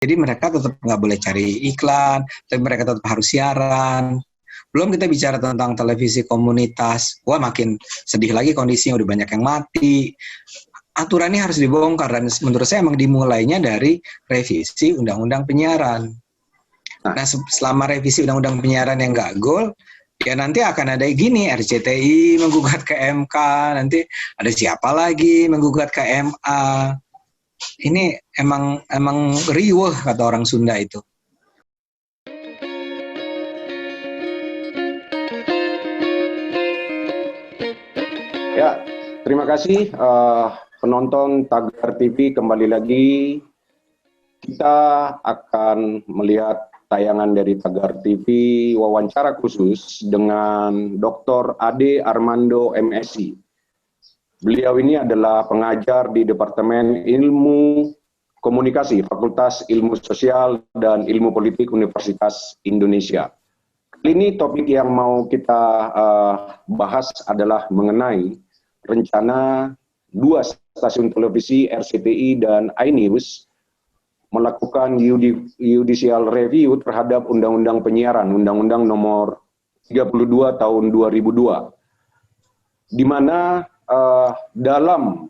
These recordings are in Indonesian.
Jadi mereka tetap nggak boleh cari iklan, tapi mereka tetap harus siaran. Belum kita bicara tentang televisi komunitas, wah makin sedih lagi kondisinya, udah banyak yang mati. Aturan ini harus dibongkar, dan menurut saya emang dimulainya dari revisi Undang-Undang Penyiaran. Nah, selama revisi Undang-Undang Penyiaran yang nggak gol, ya nanti akan ada gini, RCTI menggugat ke MK, nanti ada siapa lagi menggugat ke MA. Ini emang riuh kata orang Sunda itu. Ya, terima kasih penonton Tagar TV. Kembali lagi kita akan melihat tayangan dari Tagar TV wawancara khusus dengan Dr. Ade Armando MSc. Beliau ini adalah pengajar di Departemen Ilmu Komunikasi, Fakultas Ilmu Sosial dan Ilmu Politik Universitas Indonesia. Kali ini topik yang mau kita bahas adalah mengenai rencana 2 stasiun televisi RCTI dan iNews melakukan judicial review terhadap Undang-Undang Penyiaran, Undang-Undang Nomor 32 Tahun 2002, di mana dalam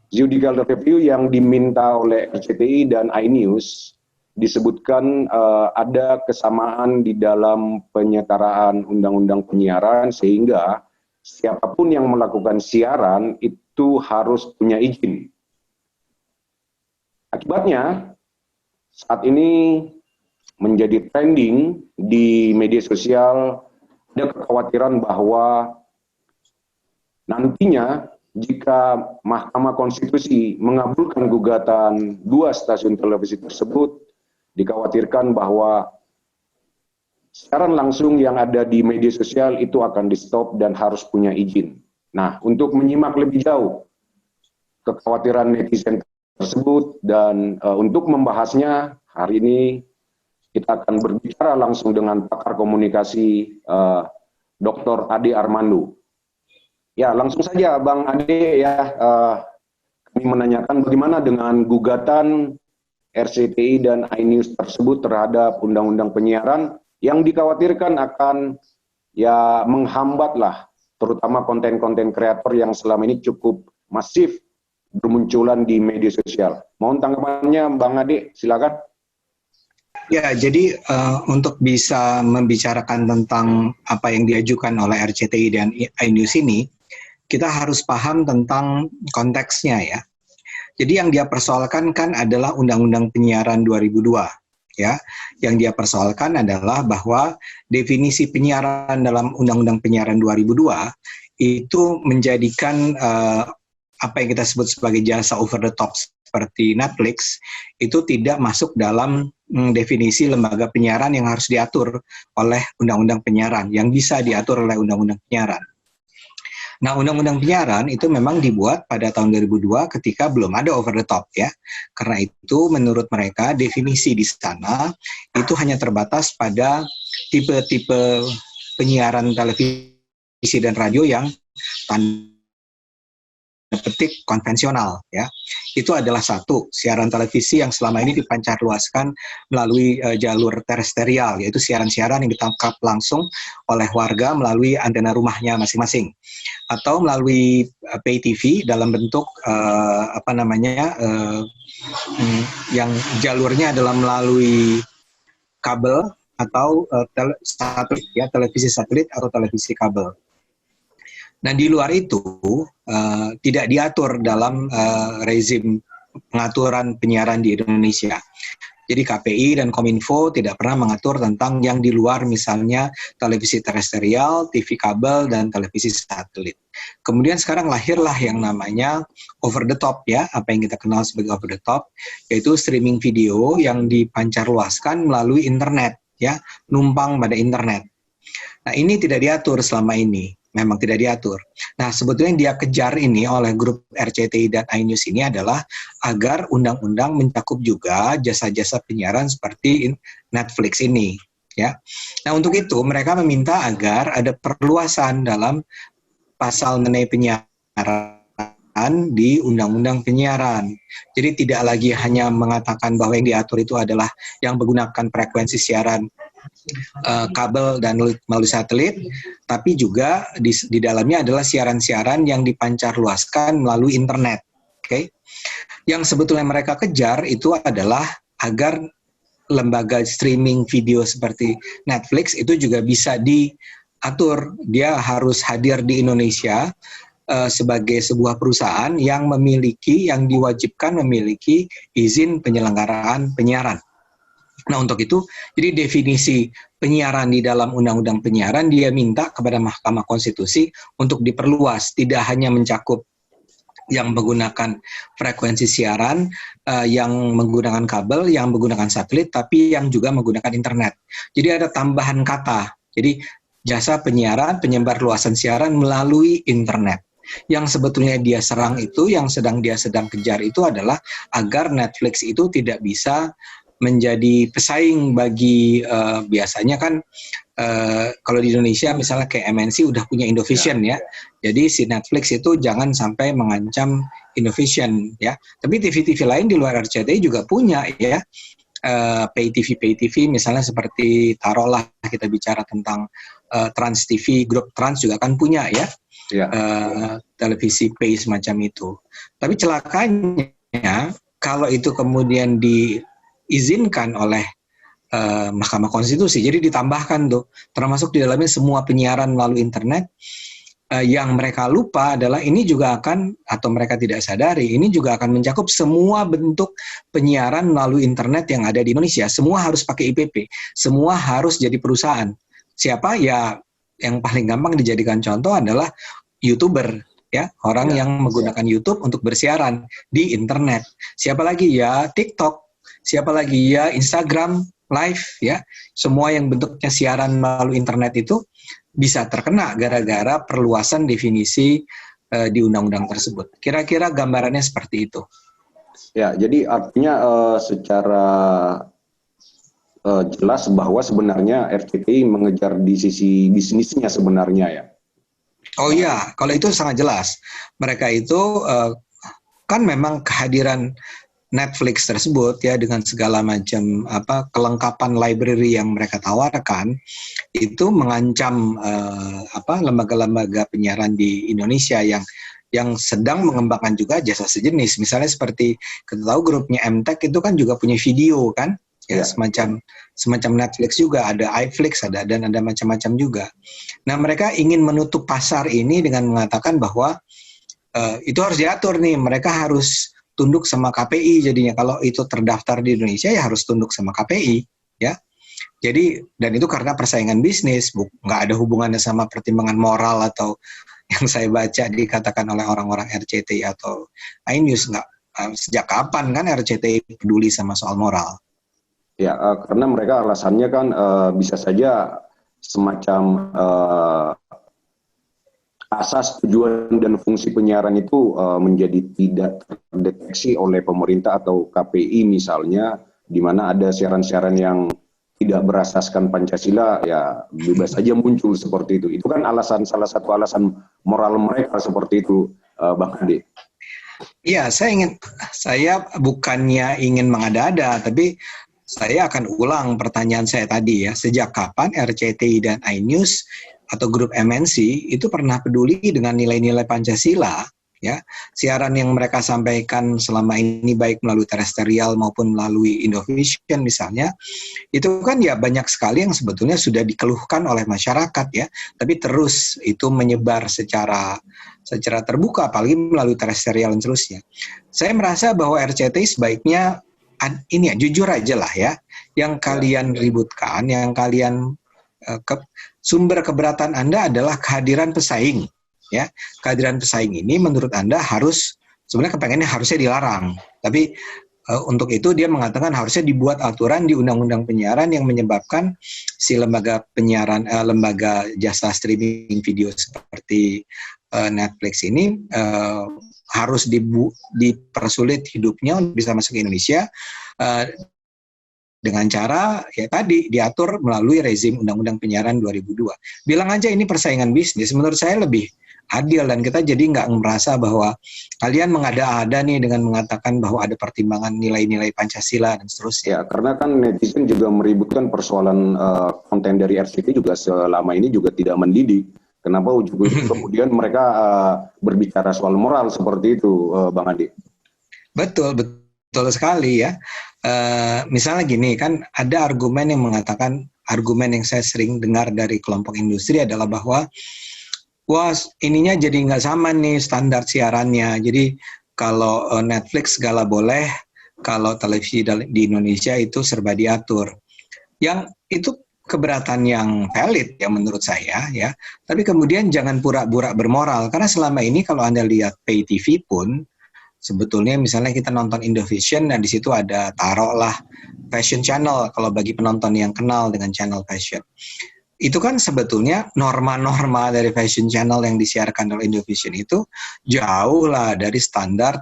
judicial review yang diminta oleh RCTI dan iNews disebutkan ada kesamaan di dalam penyetaraan undang-undang penyiaran, sehingga siapapun yang melakukan siaran itu harus punya izin. Akibatnya, saat ini menjadi trending di media sosial, ada kekhawatiran bahwa nantinya jika Mahkamah Konstitusi mengabulkan gugatan 2 stasiun televisi tersebut, dikhawatirkan bahwa siaran langsung yang ada di media sosial itu akan di-stop dan harus punya izin. Nah, untuk menyimak lebih jauh kekhawatiran netizen tersebut dan untuk membahasnya, hari ini kita akan berbicara langsung dengan pakar komunikasi Dr. Ade Armando. Ya, langsung saja Bang Ade ya, kami menanyakan bagaimana dengan gugatan RCTI dan iNews tersebut terhadap Undang-Undang Penyiaran yang dikhawatirkan akan ya menghambatlah terutama konten-konten kreator yang selama ini cukup masif bermunculan di media sosial. Mohon tanggapannya Bang Ade, silakan. Ya, jadi untuk bisa membicarakan tentang apa yang diajukan oleh RCTI dan iNews ini, kita harus paham tentang konteksnya ya. Jadi yang dia persoalkan kan adalah Undang-Undang Penyiaran 2002. Ya, yang dia persoalkan adalah bahwa definisi penyiaran dalam Undang-Undang Penyiaran 2002 itu menjadikan apa yang kita sebut sebagai jasa over the top seperti Netflix itu tidak masuk dalam definisi lembaga penyiaran yang harus diatur oleh Undang-Undang Penyiaran, yang bisa diatur oleh Undang-Undang Penyiaran. Nah, Undang-Undang Penyiaran itu memang dibuat pada tahun 2002 ketika belum ada over the top ya. Karena itu menurut mereka definisi di sana itu hanya terbatas pada tipe-tipe penyiaran televisi dan radio yang tanda petik konvensional ya. Itu adalah satu, siaran televisi yang selama ini dipancarluaskan melalui jalur terestrial, yaitu siaran-siaran yang ditangkap langsung oleh warga melalui antena rumahnya masing-masing, atau melalui pay TV dalam bentuk yang jalurnya adalah melalui kabel atau satelit ya, televisi satelit atau televisi kabel. Nah, di luar itu tidak diatur dalam rezim pengaturan penyiaran di Indonesia. Jadi KPI dan Kominfo tidak pernah mengatur tentang yang di luar, misalnya televisi terestrial, TV kabel, dan televisi satelit. Kemudian sekarang lahirlah yang namanya over the top ya, apa yang kita kenal sebagai over the top, yaitu streaming video yang dipancarluaskan melalui internet ya, numpang pada internet. Nah, ini tidak diatur selama ini. Memang tidak diatur. Nah, sebetulnya yang dia kejar ini oleh grup RCTI dan iNews ini adalah agar undang-undang mencakup juga jasa-jasa penyiaran seperti Netflix ini. Ya. Nah, untuk itu mereka meminta agar ada perluasan dalam pasal mengenai penyiaran di Undang-Undang Penyiaran. Jadi tidak lagi hanya mengatakan bahwa yang diatur itu adalah yang menggunakan frekuensi siaran kabel dan melalui satelit, tapi juga di dalamnya adalah siaran-siaran yang dipancarluaskan melalui internet. Oke, yang sebetulnya mereka kejar itu adalah agar lembaga streaming video seperti Netflix itu juga bisa diatur. Dia harus hadir di Indonesia sebagai sebuah perusahaan yang diwajibkan memiliki izin penyelenggaraan penyiaran. Nah, untuk itu, jadi definisi penyiaran di dalam Undang-Undang Penyiaran, dia minta kepada Mahkamah Konstitusi untuk diperluas, tidak hanya mencakup yang menggunakan frekuensi siaran, yang menggunakan kabel, yang menggunakan satelit, tapi yang juga menggunakan internet. Jadi ada tambahan kata, jadi jasa penyiaran, penyebar luasan siaran melalui internet. Yang sebetulnya dia serang itu, yang dia sedang kejar itu adalah agar Netflix itu tidak bisa menjadi pesaing bagi biasanya kan kalau di Indonesia misalnya kayak MNC udah punya Indovision ya. Jadi si Netflix itu jangan sampai mengancam Indovision ya. Tapi TV-TV lain di luar RCTI juga punya ya. Pay TV misalnya seperti taruhlah kita bicara tentang Trans TV, grup Trans juga kan punya ya. Televisi pay semacam itu. Tapi celakanya kalau itu kemudian diizinkan oleh Mahkamah Konstitusi, jadi ditambahkan tuh, termasuk di dalamnya semua penyiaran melalui internet, yang mereka lupa adalah ini juga akan, atau mereka tidak sadari, ini juga akan mencakup semua bentuk penyiaran melalui internet yang ada di Indonesia. Semua harus pakai IPP, semua harus jadi perusahaan. Siapa? Ya, yang paling gampang dijadikan contoh adalah YouTuber. Ya, orang yang menggunakan YouTube untuk bersiaran di internet. Siapa lagi? Ya TikTok. Siapa lagi? Ya Instagram Live. Ya, semua yang bentuknya siaran melalui internet itu bisa terkena gara-gara perluasan definisi di undang-undang tersebut. Kira-kira gambarannya seperti itu. Ya, jadi artinya secara jelas bahwa sebenarnya RCTI mengejar di sisi bisnisnya sebenarnya ya. Oh iya, kalau itu sangat jelas. Mereka itu kan memang kehadiran Netflix tersebut ya dengan segala macam kelengkapan library yang mereka tawarkan itu mengancam lembaga-lembaga penyiaran di Indonesia yang sedang mengembangkan juga jasa sejenis. Misalnya seperti kita tahu grupnya MTech itu kan juga punya video kan, ya semacam Netflix juga, ada iFlix dan ada macam-macam juga. Nah, mereka ingin menutup pasar ini dengan mengatakan bahwa itu harus diatur nih, mereka harus tunduk sama KPI jadinya. Kalau itu terdaftar di Indonesia ya harus tunduk sama KPI ya. Jadi, dan itu karena persaingan bisnis, nggak ada hubungannya sama pertimbangan moral atau yang saya baca dikatakan oleh orang-orang RCTI atau iNews. Sejak kapan kan RCTI peduli sama soal moral? Ya, karena mereka alasannya kan bisa saja semacam asas tujuan dan fungsi penyiaran itu menjadi tidak terdeteksi oleh pemerintah atau KPI misalnya, di mana ada siaran-siaran yang tidak berasaskan Pancasila, ya bebas saja muncul seperti itu. Itu kan salah satu alasan moral mereka seperti itu, Bang Ade. Iya, saya bukannya ingin mengada-ada, tapi saya akan ulang pertanyaan saya tadi ya. Sejak kapan RCTI dan iNews atau grup MNC itu pernah peduli dengan nilai-nilai Pancasila? Ya, siaran yang mereka sampaikan selama ini baik melalui terestrial maupun melalui Indovision misalnya, itu kan ya banyak sekali yang sebetulnya sudah dikeluhkan oleh masyarakat ya, tapi terus itu menyebar secara terbuka, apalagi melalui terestrial dan seterusnya. Saya merasa bahwa RCTI sebaiknya ini ya, jujur aja lah ya, yang kalian ributkan, yang kalian sumber keberatan Anda adalah kehadiran pesaing. Ya, kehadiran pesaing ini menurut Anda sebenarnya kepengennya harusnya dilarang. Tapi untuk itu dia mengatakan harusnya dibuat aturan di Undang-Undang Penyiaran yang menyebabkan si lembaga penyiaran, lembaga jasa streaming video seperti Netflix ini harus dipersulit hidupnya untuk bisa masuk ke Indonesia dengan cara ya tadi diatur melalui rezim Undang-Undang Penyiaran 2002. Bilang aja ini persaingan bisnis, menurut saya lebih adil, dan kita jadi nggak merasa bahwa kalian mengada-ada nih dengan mengatakan bahwa ada pertimbangan nilai-nilai Pancasila dan seterusnya. Ya, karena kan netizen juga meributkan persoalan konten dari RCTI juga selama ini juga tidak mendidik. Kenapa ujung-ujung kemudian mereka berbicara soal moral seperti itu, Bang Adi? Betul, betul sekali ya. Misalnya gini, kan ada argumen yang mengatakan, argumen yang saya sering dengar dari kelompok industri adalah bahwa wah, ininya jadi nggak sama nih standar siarannya. Jadi kalau Netflix segala boleh, kalau televisi di Indonesia itu serba diatur. Yang itu keberatan yang valid ya menurut saya ya. Tapi kemudian jangan pura-pura bermoral, karena selama ini kalau Anda lihat pay TV pun sebetulnya misalnya kita nonton Indovision, nah di situ ada taruhlah fashion channel kalau bagi penonton yang kenal dengan channel fashion. Itu kan sebetulnya norma-norma dari fashion channel yang disiarkan oleh Indovision itu jauh lah dari standar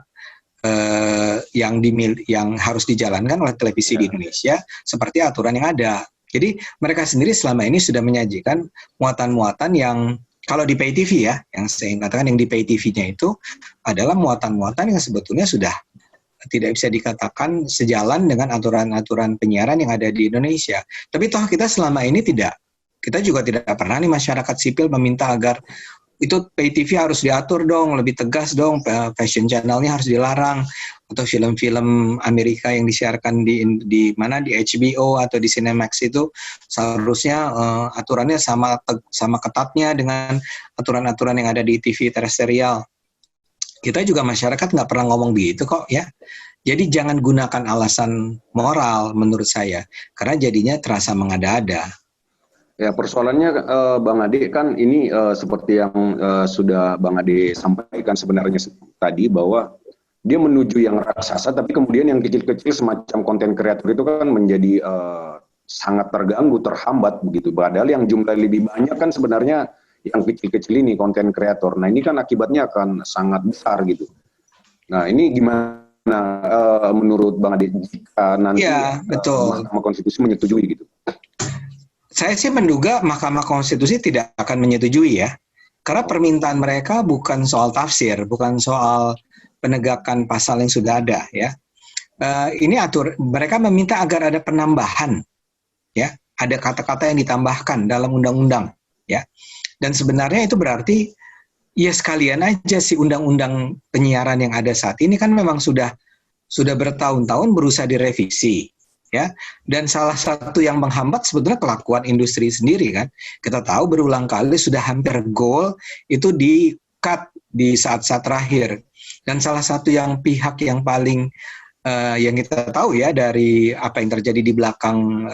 yang harus dijalankan oleh televisi di Indonesia seperti aturan yang ada. Jadi mereka sendiri selama ini sudah menyajikan muatan-muatan yang kalau di pay TV ya, yang saya katakan yang di pay TV-nya itu adalah muatan-muatan yang sebetulnya sudah tidak bisa dikatakan sejalan dengan aturan-aturan penyiaran yang ada di Indonesia. Tapi toh kita selama ini kita juga tidak pernah nih masyarakat sipil meminta agar itu pay TV harus diatur dong, lebih tegas dong, fashion channelnya harus dilarang, atau film-film Amerika yang disiarkan di mana di HBO atau di Cinemax itu seharusnya aturannya sama ketatnya dengan aturan-aturan yang ada di TV terestrial. Kita juga masyarakat nggak pernah ngomong begitu kok ya. Jadi jangan gunakan alasan moral menurut saya, karena jadinya terasa mengada-ada. Ya, persoalannya Bang Ade kan ini seperti yang sudah Bang Ade sampaikan sebenarnya tadi, bahwa dia menuju yang raksasa, tapi kemudian yang kecil-kecil semacam konten kreator itu kan menjadi sangat terganggu, terhambat begitu. Padahal yang jumlah lebih banyak kan sebenarnya yang kecil-kecil ini konten kreator. Nah ini kan akibatnya akan sangat besar gitu. Nah ini gimana menurut Bang Ade jika nanti Mahkamah Konstitusi menyetujui gitu? Saya sih menduga Mahkamah Konstitusi tidak akan menyetujui ya, karena permintaan mereka bukan soal tafsir, bukan soal penegakan pasal yang sudah ada ya. Mereka meminta agar ada penambahan, ya, ada kata-kata yang ditambahkan dalam undang-undang, ya. Dan sebenarnya itu berarti ya sekalian aja si undang-undang penyiaran yang ada saat ini kan memang sudah bertahun-tahun berusaha direvisi. Ya, dan salah satu yang menghambat sebetulnya kelakuan industri sendiri kan. Kita tahu berulang kali sudah hampir goal itu di-cut di saat-saat terakhir. Dan salah satu pihak yang paling yang kita tahu ya dari apa yang terjadi di belakang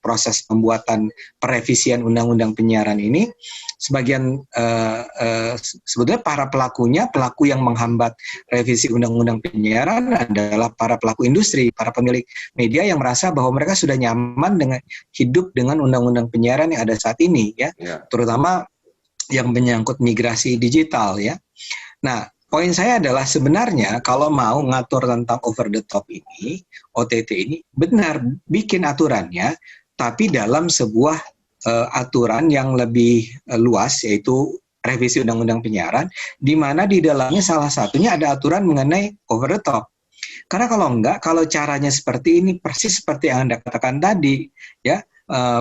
proses pembuatan perevisian undang-undang penyiaran ini, sebagian sebetulnya para pelaku yang menghambat revisi undang-undang penyiaran adalah para pelaku industri, para pemilik media yang merasa bahwa mereka sudah nyaman dengan hidup dengan undang-undang penyiaran yang ada saat ini ya. Terutama yang menyangkut migrasi digital ya. Nah, poin saya adalah sebenarnya kalau mau ngatur tentang over the top ini, OTT ini, benar bikin aturannya, tapi dalam sebuah aturan yang lebih luas, yaitu revisi undang-undang penyiaran, di mana di dalamnya salah satunya ada aturan mengenai over the top. Karena kalau enggak, kalau caranya seperti ini, persis seperti yang Anda katakan tadi, ya,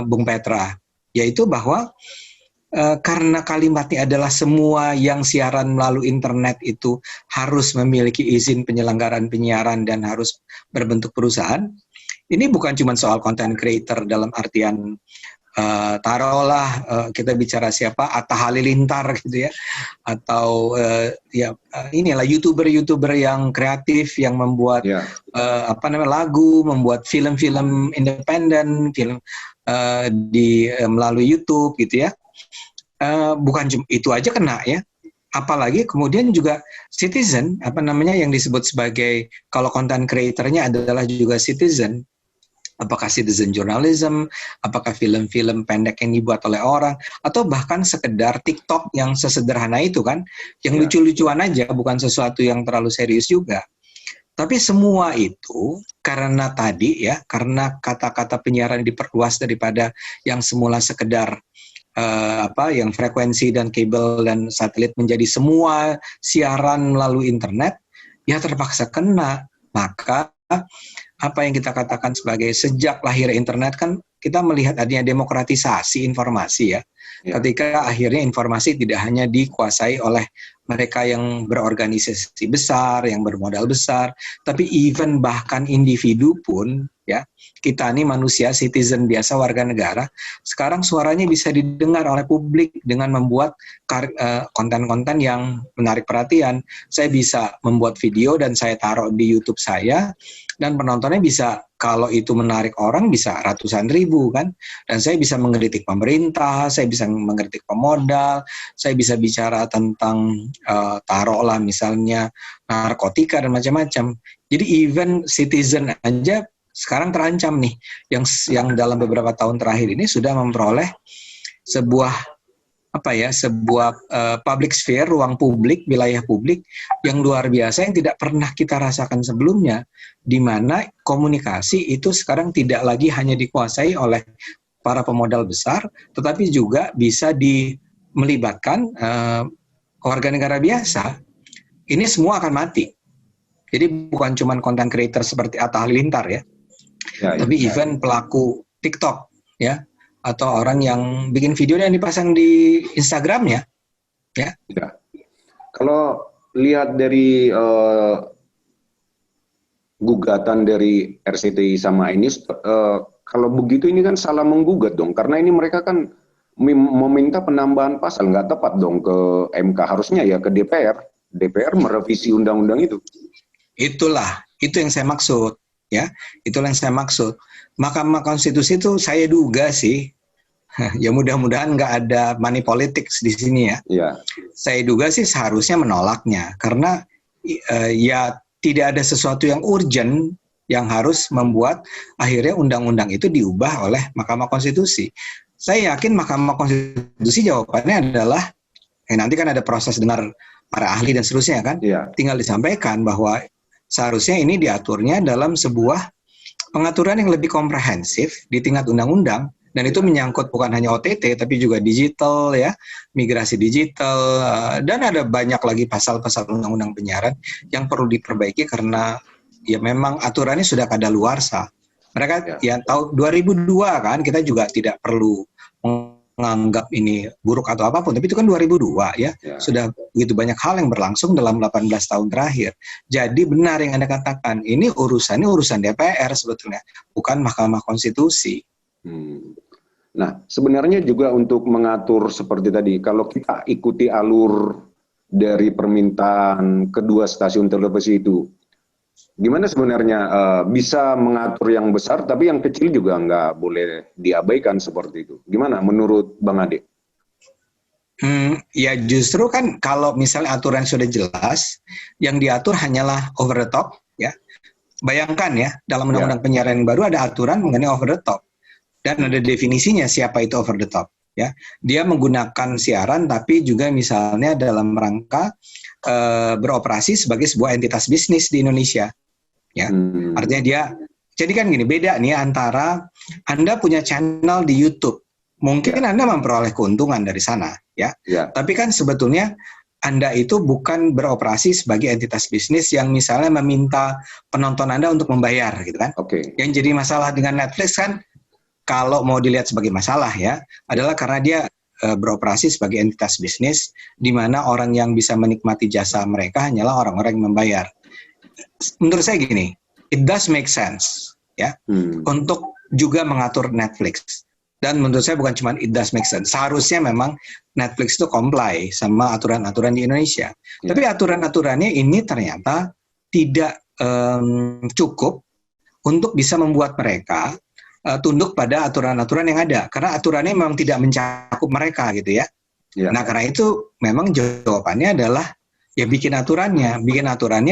Bung Petra, yaitu bahwa karena kalimatnya adalah semua yang siaran melalui internet itu harus memiliki izin penyelenggaraan penyiaran dan harus berbentuk perusahaan. Ini bukan cuma soal content creator dalam artian taruhlah kita bicara siapa, Atta Halilintar gitu ya, atau inilah youtuber yang kreatif yang membuat lagu, membuat film-film independen, film melalui YouTube gitu ya. Bukan cuma itu aja kena ya, apalagi kemudian juga citizen yang disebut sebagai, kalau content creator-nya adalah juga citizen, apakah citizen journalism, apakah film-film pendek yang dibuat oleh orang, atau bahkan sekedar TikTok yang sesederhana itu kan, yang lucu-lucuan aja, bukan sesuatu yang terlalu serius juga. Tapi semua itu karena tadi ya, karena kata-kata penyiaran diperluas daripada yang semula sekedar yang frekuensi dan kabel dan satelit menjadi semua siaran melalui internet, ya terpaksa kena. Maka apa yang kita katakan sebagai sejak lahir internet kan kita melihat adanya demokratisasi informasi ya. Ketika akhirnya informasi tidak hanya dikuasai oleh mereka yang berorganisasi besar, yang bermodal besar, tapi even bahkan individu pun ya, kita ini manusia, citizen biasa, warga negara, sekarang suaranya bisa didengar oleh publik dengan membuat konten-konten yang menarik perhatian. Saya bisa membuat video dan saya taruh di YouTube saya, dan penontonnya bisa, kalau itu menarik orang, bisa ratusan ribu kan. Dan saya bisa mengkritik pemerintah, saya bisa mengkritik pemodal, saya bisa bicara tentang taruhlah misalnya narkotika dan macam-macam. Jadi even citizen aja sekarang terancam nih, yang dalam beberapa tahun terakhir ini sudah memperoleh sebuah public sphere, ruang publik, wilayah publik yang luar biasa yang tidak pernah kita rasakan sebelumnya, di mana komunikasi itu sekarang tidak lagi hanya dikuasai oleh para pemodal besar, tetapi juga bisa melibatkan warga negara biasa. Ini semua akan mati. Jadi bukan cuma content creator seperti Atta Halilintar ya, tapi even pelaku TikTok ya, atau orang yang bikin video yang dipasang di Instagramnya, ya. Kalau lihat dari gugatan dari RCTI sama ini, kalau begitu ini kan salah menggugat dong, karena ini mereka kan meminta penambahan pasal, nggak tepat dong ke MK, harusnya ya ke DPR. DPR merevisi undang-undang itu. Itu yang saya maksud, ya. Itulah yang saya maksud. Mahkamah Konstitusi itu saya duga sih, ya mudah-mudahan nggak ada money politics di sini ya. Saya duga sih seharusnya menolaknya, karena ya tidak ada sesuatu yang urgent yang harus membuat akhirnya undang-undang itu diubah oleh Mahkamah Konstitusi. Saya yakin Mahkamah Konstitusi jawabannya adalah, nanti kan ada proses dengar para ahli dan seterusnya kan, tinggal disampaikan bahwa seharusnya ini diaturnya dalam sebuah pengaturan yang lebih komprehensif di tingkat undang-undang, dan itu menyangkut bukan hanya OTT tapi juga digital ya, migrasi digital, dan ada banyak lagi pasal-pasal undang-undang penyiaran yang perlu diperbaiki karena ya memang aturannya sudah kadaluarsa. Mereka ya tahu 2002 kan, kita juga tidak perlu menganggap ini buruk atau apapun, tapi itu kan 2002 ya. Sudah begitu banyak hal yang berlangsung dalam 18 tahun terakhir. Jadi benar yang Anda katakan, ini urusan DPR sebetulnya, bukan Mahkamah Konstitusi. Nah, sebenarnya juga untuk mengatur seperti tadi, kalau kita ikuti alur dari permintaan kedua stasiun televisi itu, gimana sebenarnya bisa mengatur yang besar, tapi yang kecil juga nggak boleh diabaikan seperti itu. Gimana menurut Bang Ade? Ya justru kan kalau misalnya aturan sudah jelas, yang diatur hanyalah over the top, ya. Bayangkan ya, dalam undang-undang penyiaran yang baru ada aturan mengenai over the top, dan ada definisinya siapa itu over the top. Ya, dia menggunakan siaran, tapi juga misalnya dalam rangka beroperasi sebagai sebuah entitas bisnis di Indonesia. Ya, artinya dia, jadi kan gini, beda nih antara Anda punya channel di YouTube, mungkin Anda memperoleh keuntungan dari sana, ya. Tapi kan sebetulnya Anda itu bukan beroperasi sebagai entitas bisnis yang misalnya meminta penonton Anda untuk membayar, gitu kan? Yang jadi masalah dengan Netflix kan, kalau mau dilihat sebagai masalah ya, adalah karena dia beroperasi sebagai entitas bisnis, di mana orang yang bisa menikmati jasa mereka hanyalah orang-orang yang membayar. Menurut saya gini, it does make sense ya, untuk juga mengatur Netflix. Dan menurut saya bukan cuma it does make sense, seharusnya memang Netflix itu comply sama aturan-aturan di Indonesia. Tapi aturan-aturannya ini ternyata tidak cukup untuk bisa membuat mereka tunduk pada aturan-aturan yang ada, karena aturannya memang tidak mencakup mereka gitu ya. Nah karena itu memang jawabannya adalah ya bikin aturannya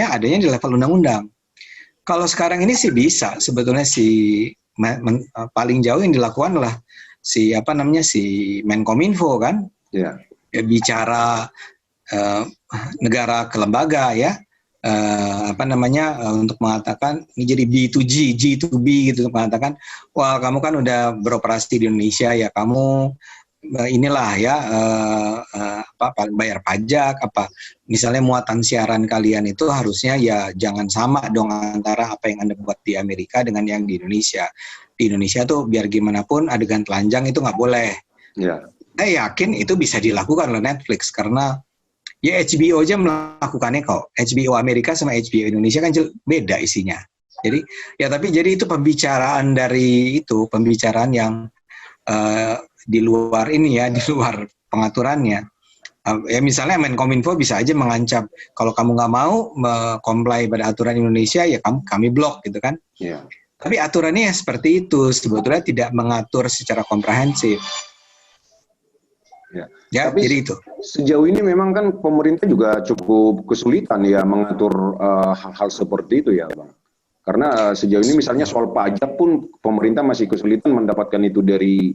adanya di level undang-undang. Kalau sekarang ini sih bisa sebetulnya paling jauh yang dilakukan adalah si Menkominfo kan, ya, bicara negara ke lembaga ya. Untuk mengatakan ini jadi B2G, G2B gitu, untuk mengatakan, wah kamu kan udah beroperasi di Indonesia ya, kamu inilah ya bayar pajak apa misalnya muatan siaran kalian itu harusnya ya jangan sama dong antara apa yang Anda buat di Amerika dengan yang di Indonesia. Di Indonesia tuh biar gimana pun adegan telanjang itu nggak boleh. Ya. Saya yakin itu bisa dilakukan oleh Netflix karena ya HBO aja melakukannya kok. HBO Amerika sama HBO Indonesia kan beda isinya. Jadi ya tapi jadi itu pembicaraan yang di luar ini ya, di luar pengaturannya. Ya misalnya Menkominfo bisa aja mengancam kalau kamu nggak mau comply pada aturan Indonesia ya kami blok gitu kan. Yeah. Tapi aturannya ya seperti itu sebetulnya tidak mengatur secara komprehensif. Ya, tapi jadi itu. Sejauh ini memang kan pemerintah juga cukup kesulitan ya mengatur hal-hal seperti itu ya, Bang. Karena sejauh ini misalnya soal pajak pun pemerintah masih kesulitan mendapatkan itu dari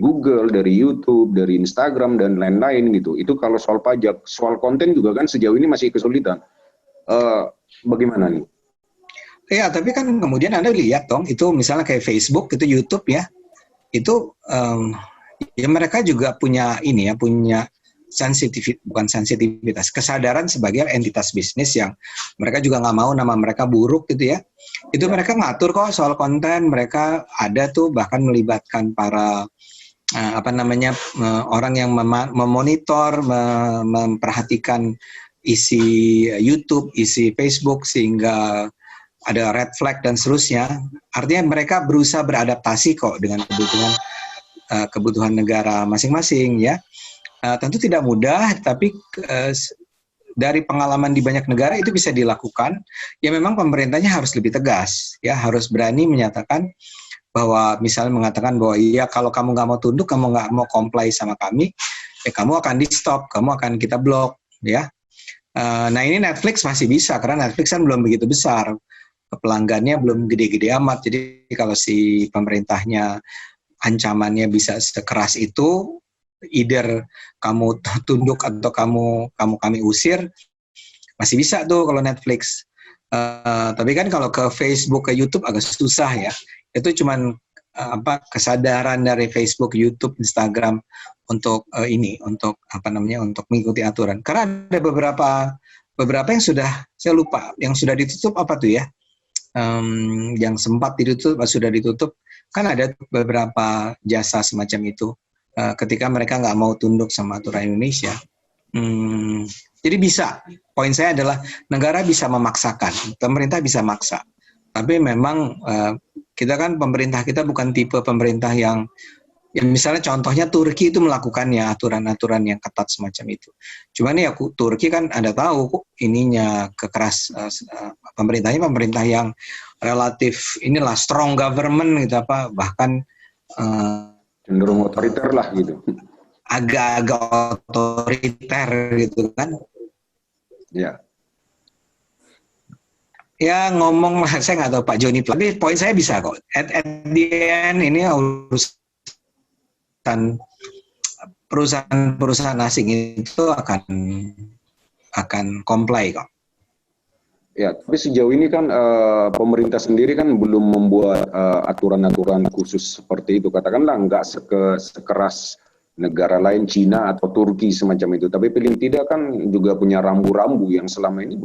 Google, dari YouTube, dari Instagram dan lain-lain gitu. Itu kalau soal pajak, soal konten juga kan sejauh ini masih kesulitan. Bagaimana nih? Ya, tapi kan kemudian Anda lihat dong, itu misalnya kayak Facebook, itu YouTube ya, itu ya mereka juga punya ini ya, punya sensitivitas, kesadaran sebagai entitas bisnis yang mereka juga nggak mau nama mereka buruk gitu ya. Itu mereka ngatur kok soal konten, mereka ada tuh bahkan melibatkan para orang yang memonitor, memperhatikan isi YouTube, isi Facebook sehingga ada red flag dan seterusnya. Artinya mereka berusaha beradaptasi kok dengan kebutuhan negara masing-masing ya. Tentu tidak mudah, tapi dari pengalaman di banyak negara itu bisa dilakukan. Ya memang pemerintahnya harus lebih tegas, ya harus berani menyatakan bahwa misalnya mengatakan bahwa iya kalau kamu nggak mau tunduk, kamu nggak mau comply sama kami, ya kamu akan di stop, kamu akan kita blok, ya. Nah ini Netflix masih bisa karena Netflix kan belum begitu besar, pelanggannya belum gede-gede amat. Jadi kalau si pemerintahnya ancamannya bisa sekeras itu, either kamu tunduk atau kami usir, masih bisa tuh kalau Netflix. Tapi kan kalau ke Facebook, ke YouTube agak susah ya. Itu cuman kesadaran dari Facebook, YouTube, Instagram untuk untuk mengikuti aturan. Karena ada beberapa yang sudah saya lupa, yang sudah ditutup apa tuh ya? Yang sempat ditutup, sudah ditutup. Kan ada beberapa jasa semacam itu. Ketika mereka nggak mau tunduk sama aturan Indonesia. Jadi bisa, poin saya adalah negara bisa memaksakan, pemerintah bisa maksa. Tapi memang kita kan pemerintah kita bukan tipe pemerintah yang misalnya contohnya Turki itu melakukannya aturan-aturan yang ketat semacam itu. Cuman ya Turki kan Anda tahu ininya pemerintahnya pemerintah yang relatif inilah strong government gitu bahkan cenderung otoriter lah gitu. Agak-agak otoriter gitu kan. Ya. Ya ngomong lah, saya nggak tahu Pak Joni, tapi poin saya bisa kok. At the end ini urusan perusahaan asing itu akan comply kok. Ya, tapi sejauh ini kan pemerintah sendiri kan belum membuat aturan-aturan khusus seperti itu. Katakanlah nggak sekeras negara lain, Cina atau Turki semacam itu. Tapi paling tidak kan juga punya rambu-rambu yang selama ini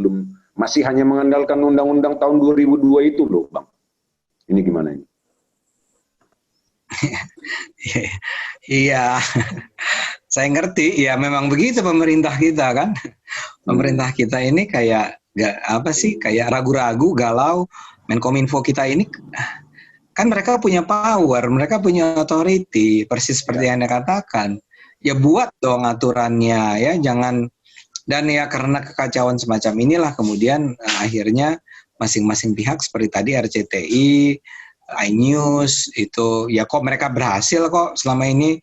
masih hanya mengandalkan undang-undang tahun 2002 itu loh, Bang. Ini gimana ini? Iya, saya ngerti. Ya memang begitu pemerintah kita kan. Pemerintah kita ini kayak kayak ragu-ragu, galau. Menkominfo kita ini kan mereka punya power, mereka punya authority, persis seperti yang Anda katakan. Ya buat dong aturannya ya, jangan. Dan ya karena kekacauan semacam inilah kemudian akhirnya masing-masing pihak seperti tadi RCTI, iNews itu ya kok mereka berhasil kok selama ini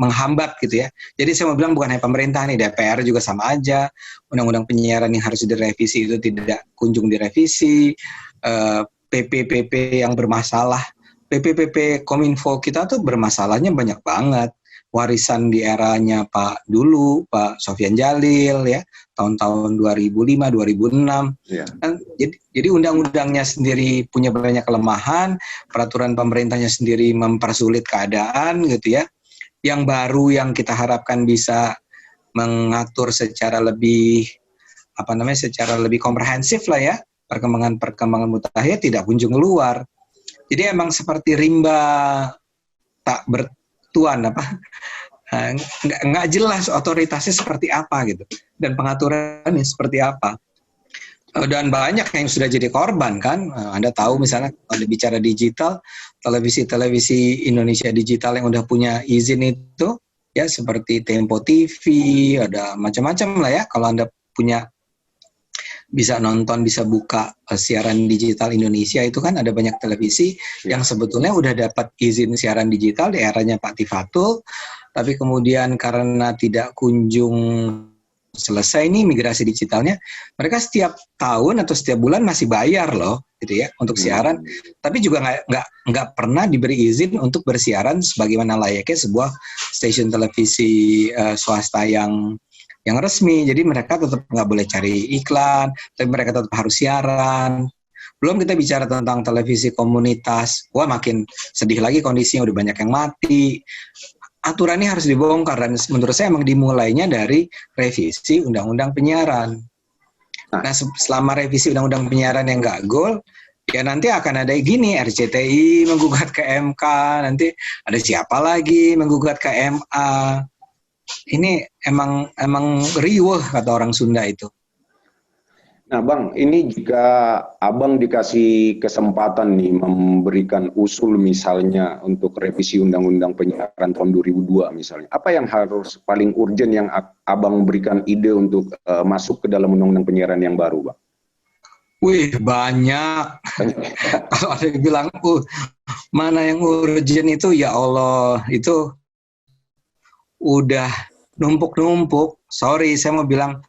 menghambat gitu ya. Jadi saya mau bilang bukan hanya pemerintah nih, DPR juga sama aja. Undang-undang penyiaran yang harus direvisi itu tidak kunjung direvisi. PP yang bermasalah. PP Kominfo kita tuh bermasalahnya banyak banget. Warisan di eranya Pak Sofyan Jalil ya, tahun-tahun 2005, 2006. Yeah. Jadi undang-undangnya sendiri punya banyak kelemahan, peraturan pemerintahnya sendiri mempersulit keadaan gitu ya. yang baru yang kita harapkan bisa mengatur secara lebih secara lebih komprehensif lah ya perkembangan mutakhir tidak kunjung keluar. Jadi emang seperti rimba tak bertuan nggak jelas otoritasnya seperti apa gitu dan pengaturannya seperti apa. Dan banyak yang sudah jadi korban kan. Anda tahu misalnya kalau bicara digital, televisi Indonesia digital yang udah punya izin itu ya seperti Tempo TV, ada macam-macam lah ya. Kalau Anda punya bisa nonton, bisa buka siaran digital Indonesia itu kan ada banyak televisi yang sebetulnya udah dapat izin siaran digital di eranya Pak Tifatul, tapi kemudian karena tidak kunjung selesai nih migrasi digitalnya, mereka setiap tahun atau setiap bulan masih bayar loh, gitu ya, untuk siaran. Tapi juga nggak pernah diberi izin untuk bersiaran sebagaimana layaknya sebuah stasiun televisi swasta yang resmi. Jadi mereka tetap nggak boleh cari iklan, tapi mereka tetap harus siaran. Belum kita bicara tentang televisi komunitas, wah makin sedih lagi kondisinya, udah banyak yang mati. Aturan ini harus dibongkar dan menurut saya emang dimulainya dari revisi Undang-Undang Penyiaran. Nah, selama revisi Undang-Undang Penyiaran yang nggak gol, ya nanti akan ada gini, RCTI menggugat ke MK, nanti ada siapa lagi menggugat ke MA. Ini emang riweuh kata orang Sunda itu. Nah Bang, ini jika Abang dikasih kesempatan nih memberikan usul misalnya untuk revisi Undang-Undang Penyiaran tahun 2002 misalnya, apa yang harus paling urgent yang Abang berikan ide untuk masuk ke dalam Undang-Undang Penyiaran yang baru, Bang? Wih, banyak. Kalau ada yang bilang, mana yang urgent itu, ya Allah, itu udah numpuk-numpuk. Sorry, saya mau bilang,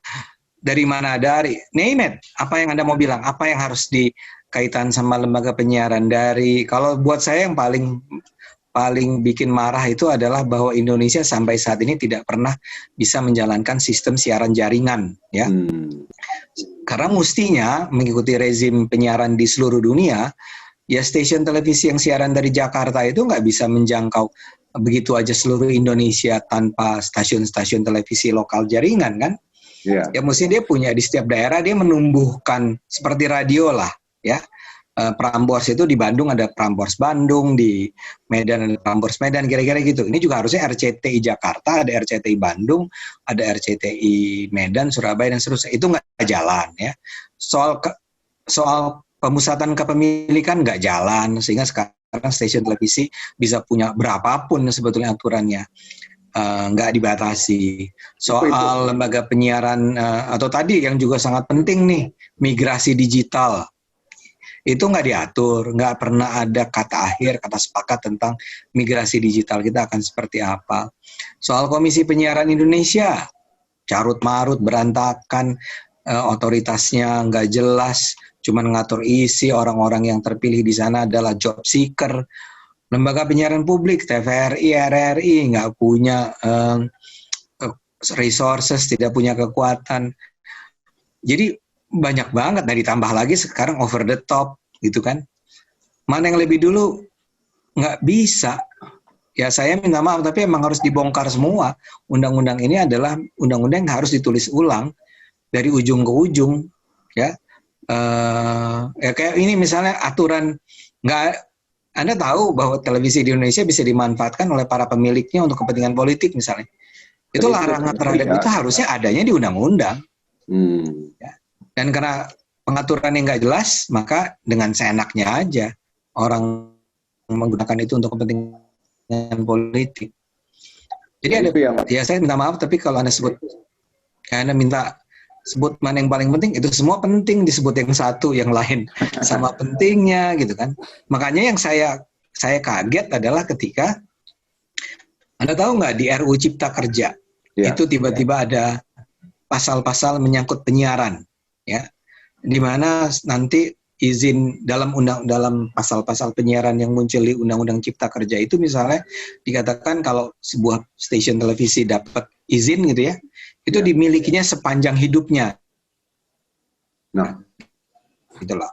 dari mana dari name it, apa yang Anda mau bilang, apa yang harus dikaitan sama lembaga penyiaran. Dari kalau buat saya yang paling bikin marah itu adalah bahwa Indonesia sampai saat ini tidak pernah bisa menjalankan sistem siaran jaringan ya. Karena mestinya mengikuti rezim penyiaran di seluruh dunia, ya stasiun televisi yang siaran dari Jakarta itu nggak bisa menjangkau begitu aja seluruh Indonesia tanpa stasiun-stasiun televisi lokal jaringan kan. Ya mestinya dia punya di setiap daerah, dia menumbuhkan seperti radio lah ya. Prambors itu di Bandung ada Prambors Bandung, di Medan ada Prambors Medan, kira-kira gitu. Ini juga harusnya RCTI Jakarta, ada RCTI Bandung, ada RCTI Medan, Surabaya dan seterusnya. Itu nggak jalan ya. Soal pemusatan kepemilikan nggak jalan, sehingga sekarang stasiun televisi bisa punya berapapun sebetulnya aturannya. Nggak dibatasi. Soal lembaga penyiaran atau tadi yang juga sangat penting nih, migrasi digital, itu nggak diatur, nggak pernah ada kata akhir, kata sepakat tentang migrasi digital kita akan seperti apa. Soal Komisi Penyiaran Indonesia, carut marut, berantakan, otoritasnya nggak jelas, cuman ngatur isi, orang-orang yang terpilih di sana adalah job seeker. Lembaga penyiaran publik, TVRI, RRI, nggak punya resources, tidak punya kekuatan. Jadi banyak banget, nah ditambah lagi sekarang over the top, gitu kan. Mana yang lebih dulu, nggak bisa. Ya saya minta maaf, tapi emang harus dibongkar semua. Undang-undang ini adalah undang-undang yang harus ditulis ulang, dari ujung ke ujung. Ya, ya kayak ini misalnya aturan, Anda tahu bahwa televisi di Indonesia bisa dimanfaatkan oleh para pemiliknya untuk kepentingan politik misalnya. Itu larangan terhadap itu harusnya adanya di undang-undang. Ya. Dan karena pengaturan yang nggak jelas, maka dengan seenaknya aja orang menggunakan itu untuk kepentingan politik. Jadi ada, ya saya minta maaf, tapi kalau Anda sebut, Anda minta sebut mana yang paling penting, itu semua penting disebut yang satu, yang lain sama pentingnya gitu kan. Makanya yang saya kaget adalah ketika Anda tahu nggak di RUU Cipta Kerja itu tiba-tiba ada pasal-pasal menyangkut penyiaran ya, di mana nanti izin dalam pasal-pasal penyiaran yang muncul di Undang-Undang Cipta Kerja itu misalnya dikatakan kalau sebuah stasiun televisi dapat izin gitu ya, itu dimilikinya sepanjang hidupnya. Nah, itulah.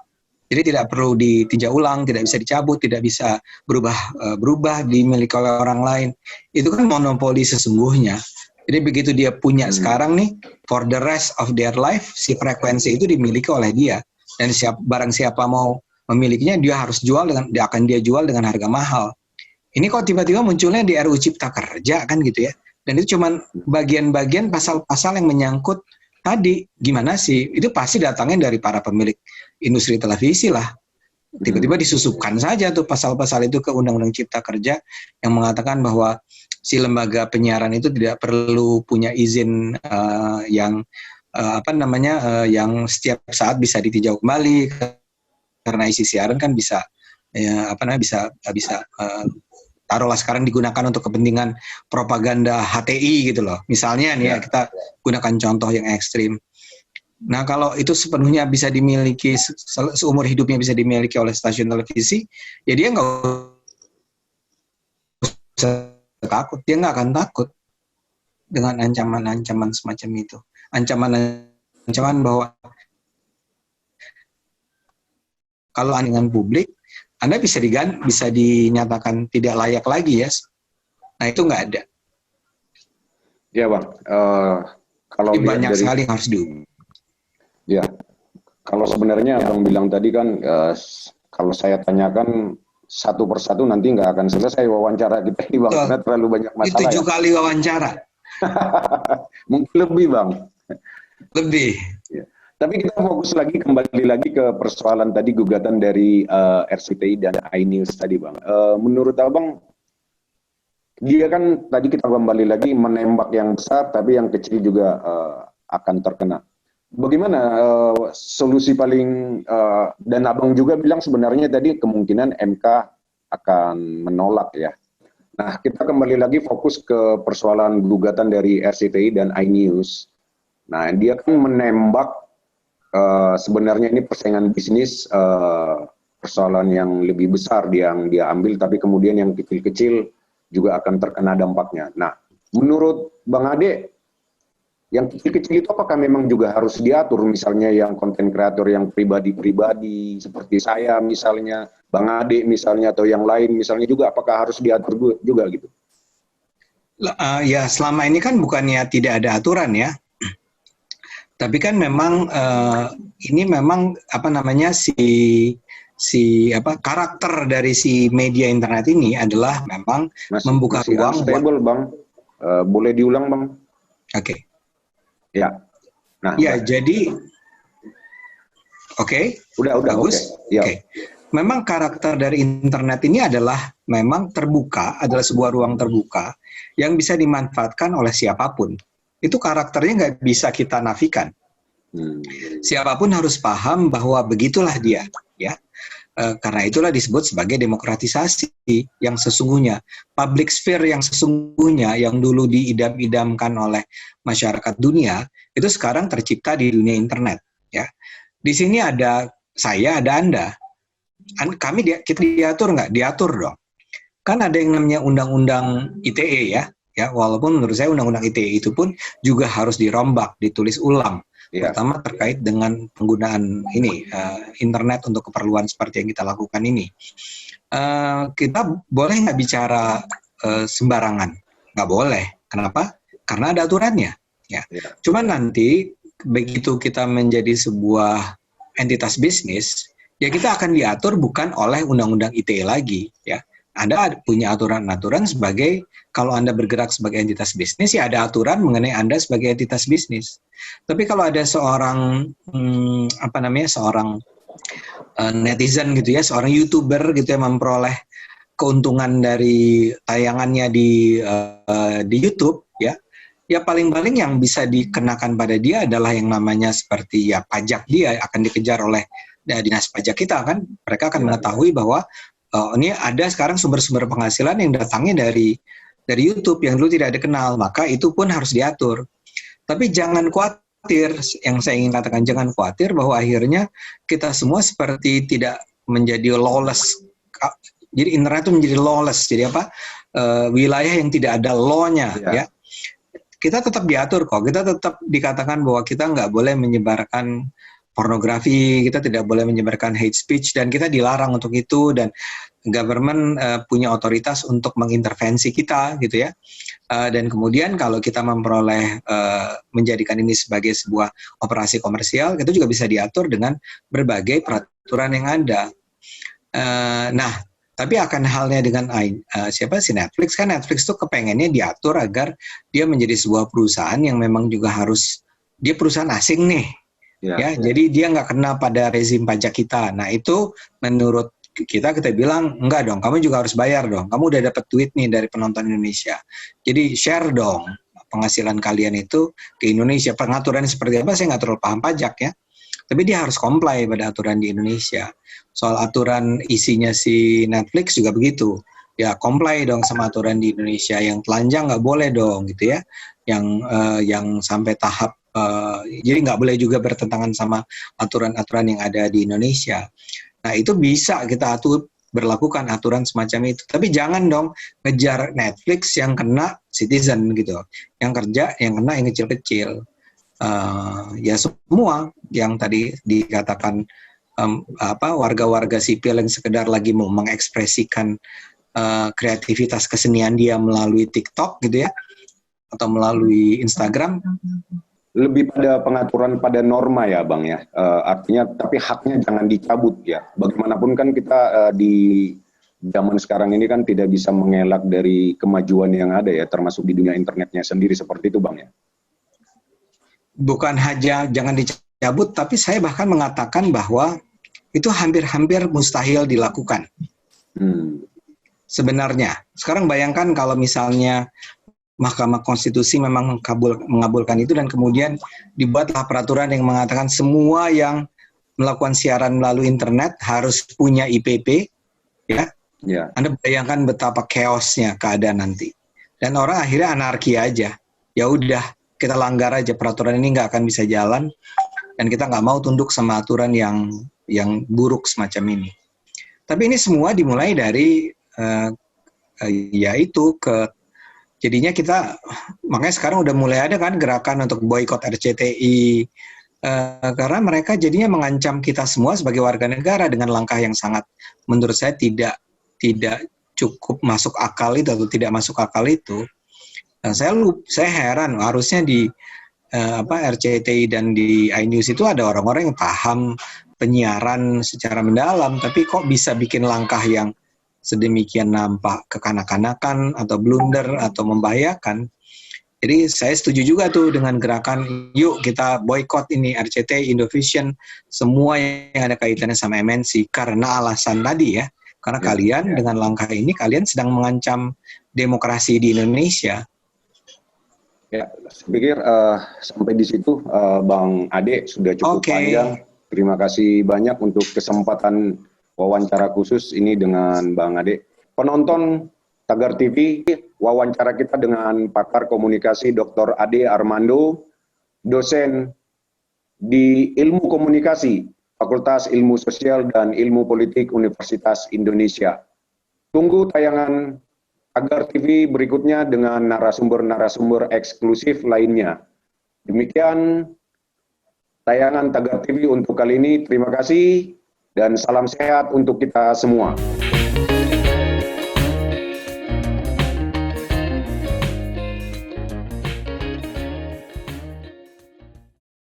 Jadi tidak perlu ditinjau ulang, tidak bisa dicabut, tidak bisa berubah dimiliki oleh orang lain. Itu kan monopoli sesungguhnya. Jadi begitu dia punya sekarang nih, for the rest of their life, si frekuensi itu dimiliki oleh dia. Dan barang siapa mau memilikinya, dia harus jual dia akan jual dengan harga mahal. Ini kok tiba-tiba munculnya di RUU Cipta Kerja kan gitu ya. Dan itu cuma bagian-bagian pasal-pasal yang menyangkut tadi. Gimana sih? Itu pasti datangnya dari para pemilik industri televisi lah. Tiba-tiba disusupkan saja tuh pasal-pasal itu ke Undang-Undang Cipta Kerja yang mengatakan bahwa si lembaga penyiaran itu tidak perlu punya izin yang yang setiap saat bisa ditinjau kembali karena isi siaran kan bisa taruhlah sekarang digunakan untuk kepentingan propaganda HTI gitu loh. Misalnya nih ya, kita gunakan contoh yang ekstrim. Nah, kalau itu sepenuhnya bisa dimiliki, seumur hidupnya bisa dimiliki oleh stasiun televisi, ya dia nggak usah takut. Dia nggak akan takut dengan ancaman-ancaman semacam itu. Ancaman-ancaman bahwa kalau dengan publik, Anda bisa dinyatakan tidak layak lagi ya. Nah, itu nggak ada. Ya Bang, kalau banyak sekali yang harus Ya, kalau sebenarnya Abang bilang tadi kan, kalau saya tanyakan satu persatu nanti nggak akan selesai wawancara kita ini Bang, karena terlalu banyak masalah. 7 kali wawancara. Mungkin lebih Bang. Lebih. Ya. Tapi kita fokus kembali lagi ke persoalan tadi gugatan dari RCTI dan iNews tadi Bang. Menurut Abang, dia kan tadi kita kembali lagi menembak yang besar, tapi yang kecil juga akan terkena. Bagaimana solusi paling, dan Abang juga bilang sebenarnya tadi kemungkinan MK akan menolak ya. Nah, kita kembali lagi fokus ke persoalan gugatan dari RCTI dan iNews. Nah, dia kan menembak sebenarnya ini persaingan bisnis, persoalan yang lebih besar yang dia ambil, tapi kemudian yang kecil-kecil juga akan terkena dampaknya. Nah, menurut Bang Ade, yang kecil-kecil itu apakah memang juga harus diatur, misalnya yang konten kreator yang pribadi-pribadi, seperti saya misalnya, Bang Ade misalnya, atau yang lain misalnya juga, apakah harus diatur juga gitu? Ya, selama ini kan bukannya tidak ada aturan ya. Tapi kan memang ini memang karakter dari si media internet ini adalah memang membuka ruang buat Bang. Boleh diulang Bang? Oke. Ya. Nah, ya jadi udah bagus. Ya. Oke. Memang karakter dari internet ini adalah memang terbuka, adalah sebuah ruang terbuka yang bisa dimanfaatkan oleh siapapun. Itu karakternya nggak bisa kita nafikan. Siapapun harus paham bahwa begitulah dia, ya. Karena itulah disebut sebagai demokratisasi yang sesungguhnya, public sphere yang sesungguhnya, yang dulu diidam-idamkan oleh masyarakat dunia, itu sekarang tercipta di dunia internet. Ya, di sini ada saya, ada Anda. Kita diatur nggak? Diatur dong. Kan ada yang namanya Undang-Undang ITE ya. Ya, walaupun menurut saya Undang-Undang ITE itu pun juga harus dirombak, ditulis ulang. Pertama terkait dengan penggunaan internet untuk keperluan seperti yang kita lakukan ini. Kita boleh nggak bicara sembarangan? Nggak boleh. Kenapa? Karena ada aturannya. Ya. Cuman nanti begitu kita menjadi sebuah entitas bisnis, ya kita akan diatur bukan oleh Undang-Undang ITE lagi. Ya. Anda punya aturan-aturan sebagai, kalau Anda bergerak sebagai entitas bisnis, ya ada aturan mengenai Anda sebagai entitas bisnis. Tapi kalau ada seorang seorang netizen gitu ya, seorang YouTuber gitu yang memperoleh keuntungan dari tayangannya di YouTube ya paling-paling yang bisa dikenakan pada dia adalah yang namanya seperti ya pajak, dia akan dikejar oleh dinas pajak kita kan, mereka akan mengetahui bahwa ini ada sekarang sumber-sumber penghasilan yang datangnya dari YouTube yang dulu tidak dikenal, maka itu pun harus diatur. Tapi jangan khawatir, yang saya ingin katakan jangan khawatir bahwa akhirnya kita semua seperti tidak menjadi lawless. Jadi internet itu menjadi lawless, jadi wilayah yang tidak ada law-nya ya. Kita tetap diatur kok, kita tetap dikatakan bahwa kita nggak boleh menyebarkan pornografi, kita tidak boleh menyebarkan hate speech, dan kita dilarang untuk itu, dan government punya otoritas untuk mengintervensi kita gitu ya. Dan kemudian kalau kita memperoleh menjadikan ini sebagai sebuah operasi komersial, itu juga bisa diatur dengan berbagai peraturan yang ada. Nah, tapi akan halnya dengan siapa sih Netflix, kan Netflix tuh kepengennya diatur agar dia menjadi sebuah perusahaan yang memang juga harus, dia perusahaan asing nih. Ya, jadi dia nggak kena pada rezim pajak kita. Nah, itu menurut kita bilang, enggak dong, kamu juga harus bayar dong. Kamu udah dapat duit nih dari penonton Indonesia. Jadi share dong penghasilan kalian itu ke Indonesia. Pengaturannya seperti apa, saya nggak terlalu paham pajak ya. Tapi dia harus comply pada aturan di Indonesia. Soal aturan isinya si Netflix juga begitu. Ya, comply dong sama aturan di Indonesia. Yang telanjang nggak boleh dong gitu ya. Yang sampai tahap jadi nggak boleh juga bertentangan sama aturan-aturan yang ada di Indonesia. Nah, itu bisa kita atur, berlakukan aturan semacam itu. Tapi jangan dong ngejar Netflix yang kena Citizen gitu. Yang kerja yang kena yang kecil-kecil. Ya semua yang tadi dikatakan warga-warga sipil yang sekedar lagi mau mengekspresikan kreativitas kesenian dia melalui TikTok gitu ya, atau melalui Instagram. Lebih pada pengaturan pada norma ya Bang ya, artinya tapi haknya jangan dicabut ya. Bagaimanapun kan kita di zaman sekarang ini kan tidak bisa mengelak dari kemajuan yang ada ya, termasuk di dunia internetnya sendiri seperti itu Bang ya. Bukan hanya jangan dicabut, tapi saya bahkan mengatakan bahwa itu hampir-hampir mustahil dilakukan. Sebenarnya, sekarang bayangkan kalau misalnya Mahkamah Konstitusi memang mengabulkan itu, dan kemudian dibuatlah peraturan yang mengatakan semua yang melakukan siaran melalui internet harus punya IPP, ya. Anda bayangkan betapa chaosnya keadaan nanti. Dan orang akhirnya anarki aja. Ya udah, kita langgar aja peraturan ini, nggak akan bisa jalan, dan kita nggak mau tunduk sama aturan yang buruk semacam ini. Tapi ini semua dimulai dari jadinya kita, makanya sekarang udah mulai ada kan gerakan untuk boykot RCTI, karena mereka jadinya mengancam kita semua sebagai warga negara dengan langkah yang sangat, menurut saya tidak cukup masuk akal itu, atau tidak masuk akal itu. Saya heran, harusnya di RCTI dan di iNews itu ada orang-orang yang paham penyiaran secara mendalam, tapi kok bisa bikin langkah yang sedemikian nampak kekanak-kanakan atau blunder atau membahayakan. Jadi saya setuju juga tuh dengan gerakan yuk kita boykot ini RCTI, Indovision, semua yang ada kaitannya sama MNC, karena alasan tadi ya, karena kalian dengan langkah ini kalian sedang mengancam demokrasi di Indonesia. Ya, saya pikir sampai di situ Bang Ade sudah cukup panjang. Terima kasih banyak untuk kesempatan wawancara khusus ini dengan Bang Ade. Penonton Tagar TV, wawancara kita dengan pakar komunikasi Dr. Ade Armando, dosen di Ilmu Komunikasi, Fakultas Ilmu Sosial dan Ilmu Politik Universitas Indonesia. Tunggu tayangan Tagar TV berikutnya dengan narasumber-narasumber eksklusif lainnya. Demikian tayangan Tagar TV untuk kali ini. Terima kasih dan salam sehat untuk kita semua.